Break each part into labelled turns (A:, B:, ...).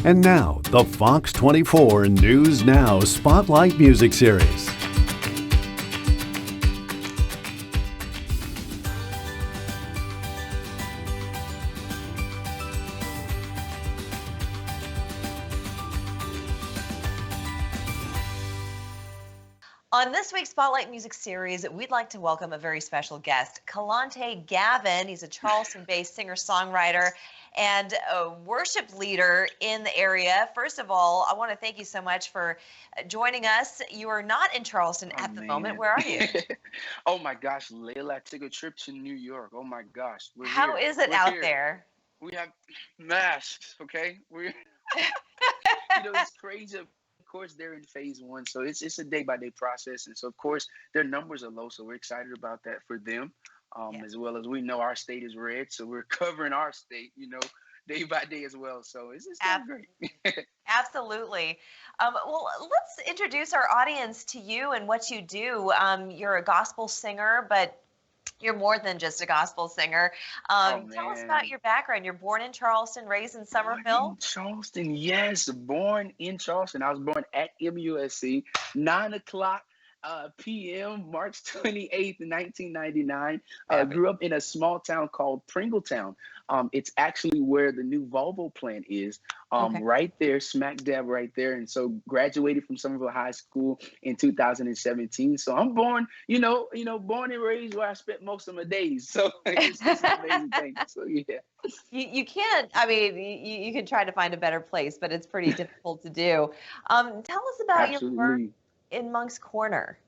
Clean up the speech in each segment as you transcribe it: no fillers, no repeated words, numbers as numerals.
A: And now, the Fox 24 News Now Spotlight Music Series.
B: On this week's Spotlight Music Series, we'd like to welcome a very special guest, Kelontae Gavin. He's a Charleston-based singer-songwriter and a worship leader in the area. First of all, I want to thank you so much for joining us. You are not in Charleston at the moment. Where are you?
C: Oh my gosh, Leyla, I took a trip to New York. Oh my gosh,
B: How is it out there?
C: We have masks, okay? It's crazy. Of course, they're in phase one, so it's a day-by-day process, and so of course their numbers are low, so we're excited about that for them, as well as we know our state is red, so we're covering our state, day by day as well. So it's great.
B: Absolutely. Well, let's introduce our audience to you and what you do. You're a gospel singer, but you're more than just a gospel singer. Tell us about your background. You're born in Charleston, raised in Somerville.
C: Born in Charleston, yes. Born in Charleston. I was born at MUSC, 9 o'clock p.m., March 28th, 1999. Grew up in a small town called Pringletown. It's actually where the new Volvo plant is, right there, smack dab right there. And so graduated from Somerville High School in 2017. So I'm born, born and raised where I spent most of my days. So it's just an amazing thing. So yeah.
B: You can't, you can try to find a better place, but it's pretty difficult to do. Tell us about your work in Moncks Corner.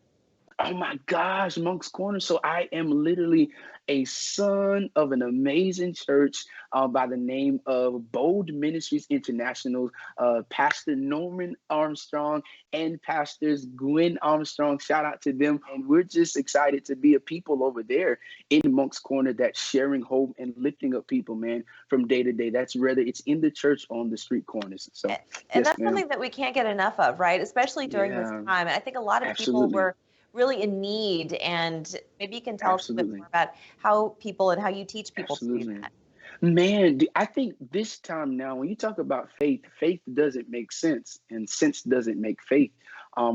C: Oh my gosh, Moncks Corner. So I am literally a son of an amazing church by the name of Bold Ministries International, Pastor Norman Armstrong and Pastors Gulen Armstrong. Shout out to them. And we're just excited to be a people over there in Moncks Corner that's sharing hope and lifting up people, man, from day to day. That's whether it's in the church or on the street corners. So,
B: and that's something that we can't get enough of, right? Especially during this time. I think a lot of people were really in need, and maybe you can tell us a bit more about how people and how you teach people to do that.
C: Man, I think this time now, when you talk about faith, faith doesn't make sense, and sense doesn't make faith.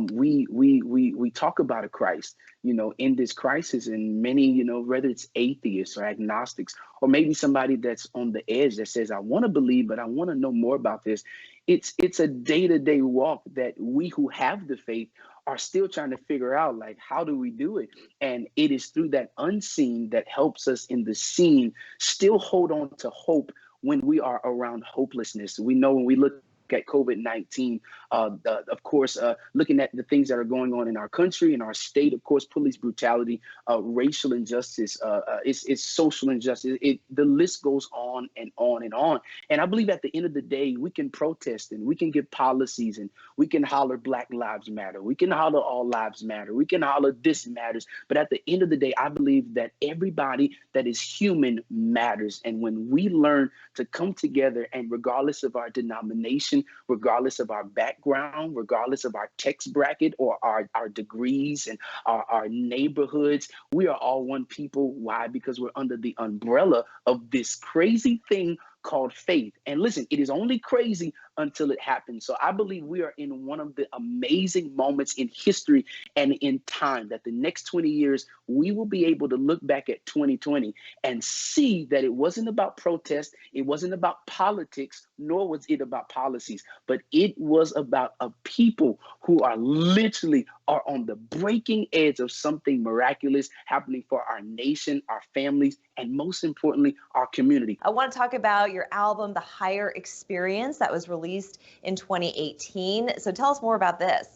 C: We talk about a Christ, in this crisis, and many, whether it's atheists or agnostics, or maybe somebody that's on the edge that says, I want to believe, but I want to know more about this. It's a day-to-day walk that we who have the faith are still trying to figure out, like, how do we do it? And it is through that unseen that helps us in the seen still hold on to hope when we are around hopelessness. We know when we look at COVID-19, of course, looking at the things that are going on in our country, in our state, of course, police brutality, racial injustice, it's social injustice. The list goes on and on and on. And I believe at the end of the day, we can protest and we can give policies and we can holler Black Lives Matter. We can holler All Lives Matter. We can holler This Matters. But at the end of the day, I believe that everybody that is human matters. And when we learn to come together, and regardless of our denomination, regardless of our background, regardless of our tax bracket or our degrees and our neighborhoods, we are all one people. Why? Because we're under the umbrella of this crazy thing called faith. And listen, it is only crazy until it happens. So I believe we are in one of the amazing moments in history and in time, that the next 20 years, we will be able to look back at 2020 and see that it wasn't about protest, it wasn't about politics, nor was it about policies, but it was about a people who are literally on the breaking edge of something miraculous happening for our nation, our families, and most importantly, our community.
B: I want to talk about your album, The Higher Experience, that was released in 2018. So tell us more about this.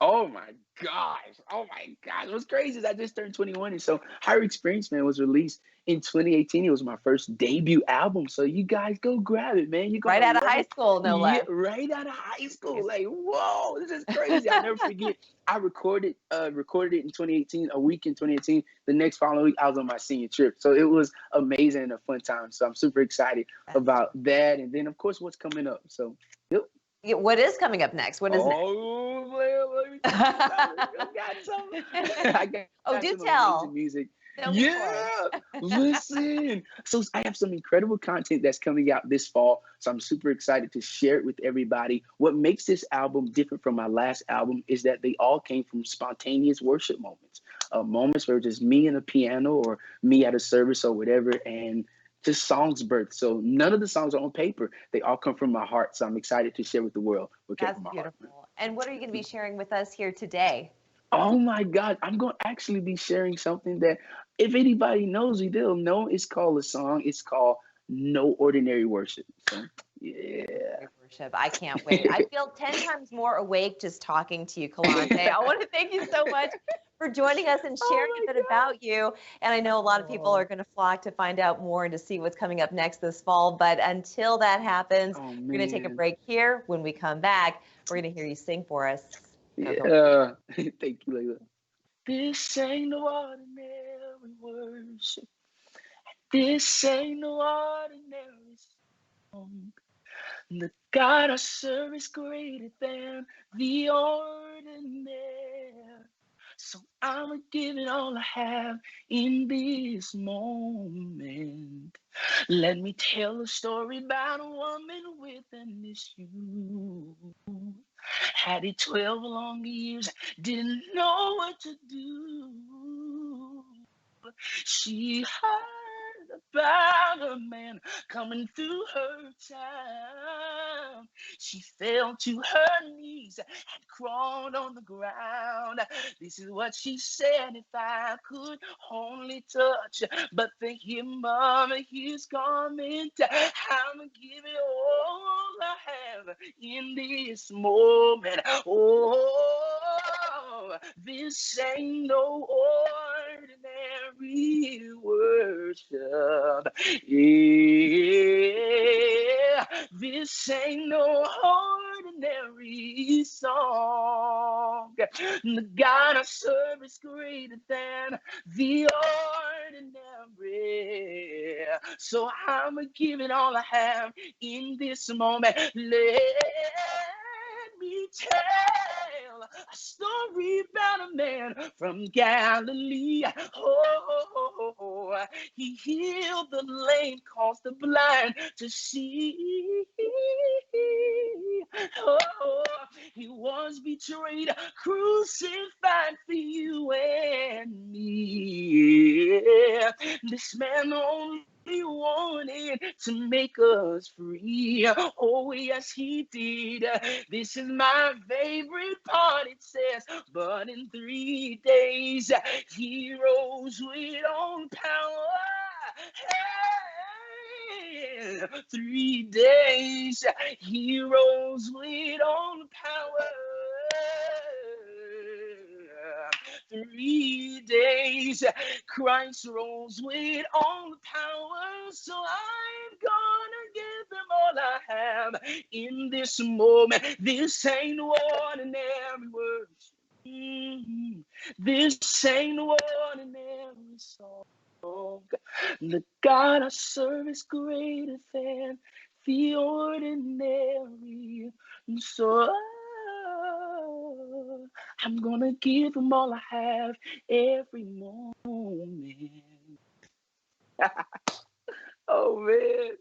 C: Oh my gosh. What's crazy is I just turned 21. And so Higher Experience, man, was released in 2018. It was my first debut album. So you guys go grab it, man. You go
B: right out of high school, no less.
C: Yeah, right out of high school. Like, whoa, this is crazy. I'll never forget. I recorded it in 2018, a week in 2018. The next following week, I was on my senior trip. So it was amazing and a fun time. So I'm super excited about that. And then, of course, what's coming up. So, yep.
B: What is coming up next? What is next?
C: Let me I got some.
B: Do tell.
C: Music.
B: Don't be coy.
C: Yeah, listen. So I have some incredible content that's coming out this fall. So I'm super excited to share it with everybody. What makes this album different from my last album is that they all came from spontaneous worship moments, moments where just me and a piano or me at a service or whatever, and just songs birth. So none of the songs are on paper. They all come from my heart. So I'm excited to share with the world what came
B: That's
C: from my heart.
B: beautiful. And what are you going to be sharing with us here today?
C: Oh my God, I'm going to actually be sharing something that if anybody knows me, they'll know it's called a song. It's called No Ordinary Worship. So, yeah.
B: Your worship. I can't wait. I feel 10 times more awake just talking to you, Kelontae. I want to thank you so much for joining us and sharing
C: Oh
B: a bit about you. And I know a lot of people
C: my
B: are going to flock to find out more and to see what's coming up next this fall. But until that happens,
C: Oh
B: we're going to take a
C: man.
B: break here. When we come back, we're going to hear you sing for us.
C: Yeah. Thank you, Leyla. This ain't no ordinary worship. This ain't no ordinary song. The God I serve is greater than the ordinary. So I'ma give it all I have in this moment. Let me tell a story about a woman with an issue. Had it 12 long years, didn't know what to do. She heard about a man coming through her town. She fell to her knees and crawled on the ground. This is what she said: if I could only touch but the hem of his garment, I'ma give it all I have in this moment. Oh, this ain't no ordinary worship. Yeah, this ain't no ordinary song. The God I serve is greater than the ordinary. So I'ma give it all I have in this moment. Let me tell a story about a man from Galilee. Oh, he healed the lame, caused the blind to see. Oh, he was betrayed, crucified for you and me. This man only wanted to make us free. Oh, yes, he did. This is my favorite part. It says, but in 3 days he rose with all power. Hey, 3 days he rose with all power. 3 days Christ rose with all the power, so I'm gonna give them all I have in this moment. This ain't ordinary words. This ain't ordinary song. The God I serve is greater than the ordinary. So I'm gonna give them all I have every moment. Oh man.